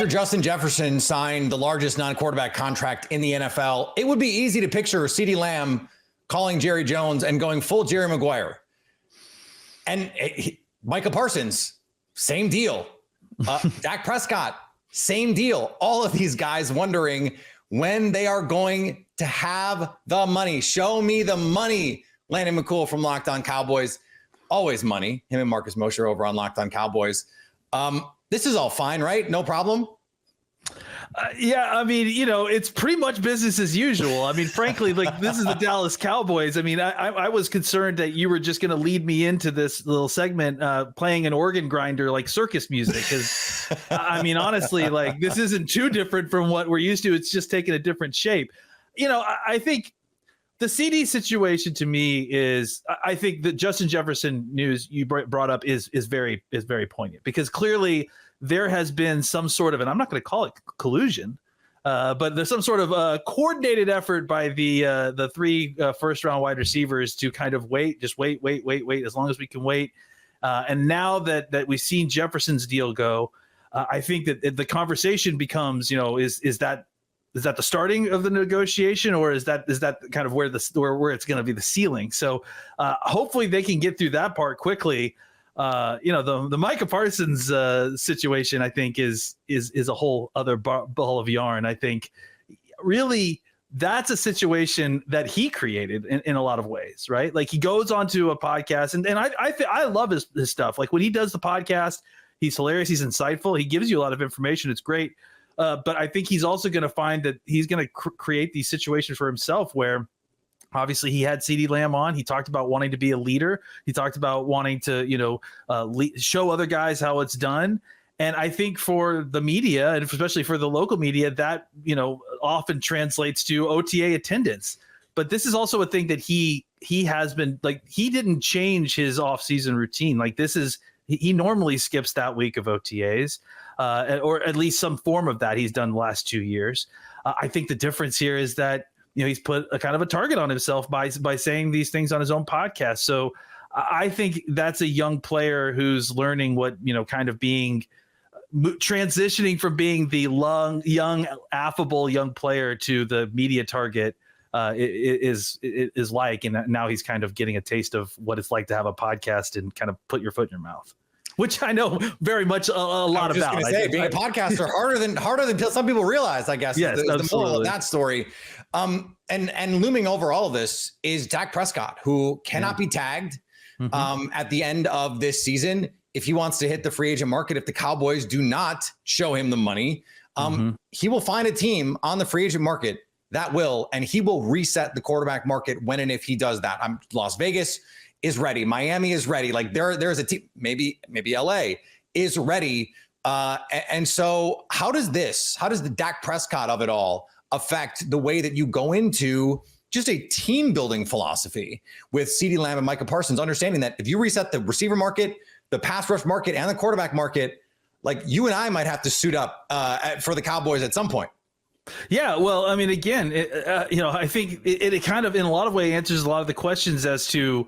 After Justin Jefferson signed the largest non-quarterback contract in the NFL, it would be easy to picture CeeDee Lamb calling Jerry Jones and going full Jerry Maguire. And Micah Parsons, same deal. Dak Prescott, same deal. All of these guys wondering when they are going to have the money. Show me the money. Landon McCool from Locked On Cowboys. Always money. Him and Marcus Mosher over on Locked On Cowboys. This is all fine, right? No problem? Yeah, I mean, it's pretty much business as usual. I mean, frankly, like this is the Dallas Cowboys. I mean, I was concerned that you were just going to lead me into this little segment playing an organ grinder like circus music. Because, I mean, honestly, like this isn't too different from what we're used to. It's just taking a different shape. I think the CD situation to me is, I think the Justin Jefferson news you brought up is very poignant, because clearly there has been some sort of, and I'm not going to call it collusion, but there's some sort of coordinated effort by the three first round wide receivers to kind of wait as long as we can wait. And now that we've seen Jefferson's deal go, I think that the conversation becomes, is that the starting of the negotiation, or is that kind of where it's going to be the ceiling? So hopefully they can get through that part quickly. The Micah Parsons situation, I think, is a whole other ball of yarn. I think really that's a situation that he created in a lot of ways, right? Like he goes onto a podcast, and I love his stuff. Like when he does the podcast, he's hilarious, he's insightful, he gives you a lot of information. It's great. But I think he's also going to find that he's going to create these situations for himself where obviously he had CeeDee Lamb on. He talked about wanting to be a leader. He talked about wanting to, show other guys how it's done. And I think for the media, and especially for the local media, that, often translates to OTA attendance. But this is also a thing that he has been, like, he didn't change his offseason routine. Like he normally skips that week of OTAs, or at least some form of that he's done the last 2 years. I think the difference here is that, he's put a kind of a target on himself by saying these things on his own podcast. So I think that's a young player who's learning what, kind of being transitioning from being the young, affable young player to the media target is like. And now he's kind of getting a taste of what it's like to have a podcast and kind of put your foot in your mouth, which I know very much a lot about. Being a podcaster harder than some people realize, I guess. Yes, the moral of that story. And looming over all of this is Dak Prescott, who cannot be tagged at the end of this season if he wants to hit the free agent market. If the Cowboys do not show him the money, he will find a team on the free agent market that will, and he will reset the quarterback market when and if he does that. Las Vegas is ready. Miami is ready. Like there's a team, maybe LA is ready. And so how does the Dak Prescott of it all affect the way that you go into just a team building philosophy with CeeDee Lamb and Micah Parsons, understanding that if you reset the receiver market, the pass rush market, and the quarterback market, like you and I might have to suit up for the Cowboys at some point. Yeah, well, I mean, again, I think it kind of in a lot of ways answers a lot of the questions as to,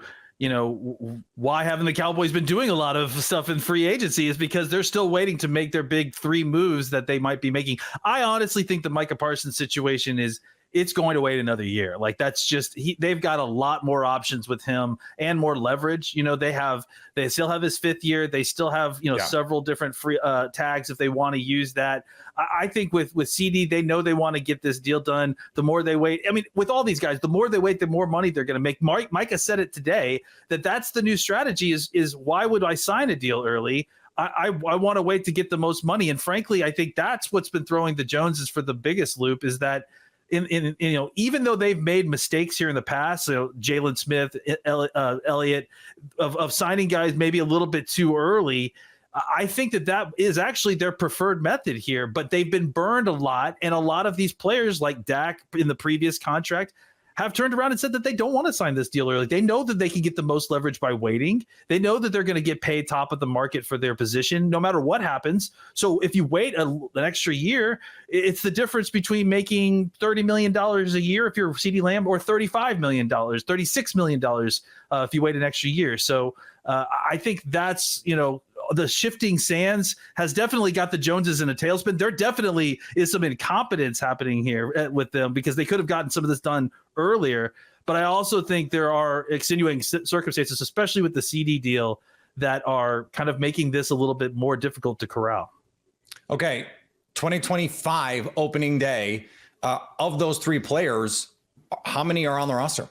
why haven't the Cowboys been doing a lot of stuff in free agency, is because they're still waiting to make their big 3 moves that they might be making. I honestly think the Micah Parsons situation it's going to wait another year. Like that's just, they've got a lot more options with him and more leverage. They still have his 5th year. They still have, several different free tags if they want to use that. I think with CD, they know they want to get this deal done. The more they wait, I mean, with all these guys, the more they wait, the more money they're going to make. Micah said it today that's the new strategy is why would I sign a deal early? I want to wait to get the most money. And frankly, I think that's what's been throwing the Joneses for the biggest loop, is that even though they've made mistakes here in the past, Jalen Smith, Elliott, of signing guys maybe a little bit too early, I think that is actually their preferred method here. But they've been burned a lot, and a lot of these players like Dak in the previous contract have turned around and said that they don't want to sign this deal early. They know that they can get the most leverage by waiting. They know that they're going to get paid top of the market for their position, no matter what happens. So if you wait an extra year, it's the difference between making $30 million a year if you're CeeDee Lamb, or $35 million, $36 million if you wait an extra year. So I think that's, the shifting sands has definitely got the Joneses in a tailspin. There definitely is some incompetence happening here with them because they could have gotten some of this done earlier. But I also think there are extenuating circumstances, especially with the CD deal, that are kind of making this a little bit more difficult to corral. Okay, 2025 opening day. Of those three players, how many are on the roster?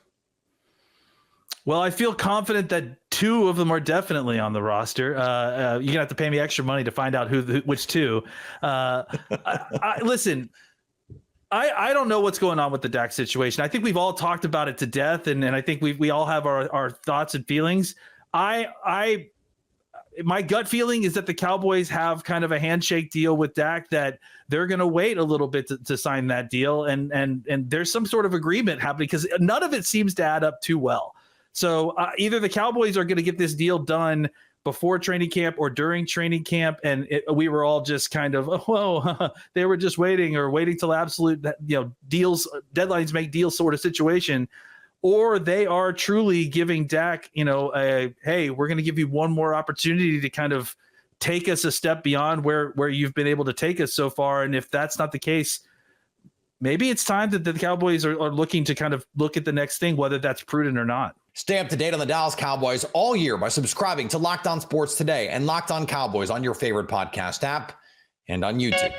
Well, I feel confident that two of them are definitely on the roster. You're gonna have to pay me extra money to find out which two. Listen, I don't know what's going on with the Dak situation. I think we've all talked about it to death, and I think we all have our thoughts and feelings. My gut feeling is that the Cowboys have kind of a handshake deal with Dak, that they're going to wait a little bit to sign that deal. And there's some sort of agreement happening because none of it seems to add up too well. So either the Cowboys are going to get this deal done before training camp or during training camp. And we were all just kind of, they were just waiting till absolute, deadlines make deals sort of situation. Or they are truly giving Dak, hey, we're going to give you one more opportunity to kind of take us a step beyond where you've been able to take us so far. And if that's not the case, maybe it's time that the Cowboys are looking to kind of look at the next thing, whether that's prudent or not. Stay up to date on the Dallas Cowboys all year by subscribing to Locked On Sports Today and Locked On Cowboys on your favorite podcast app and on YouTube.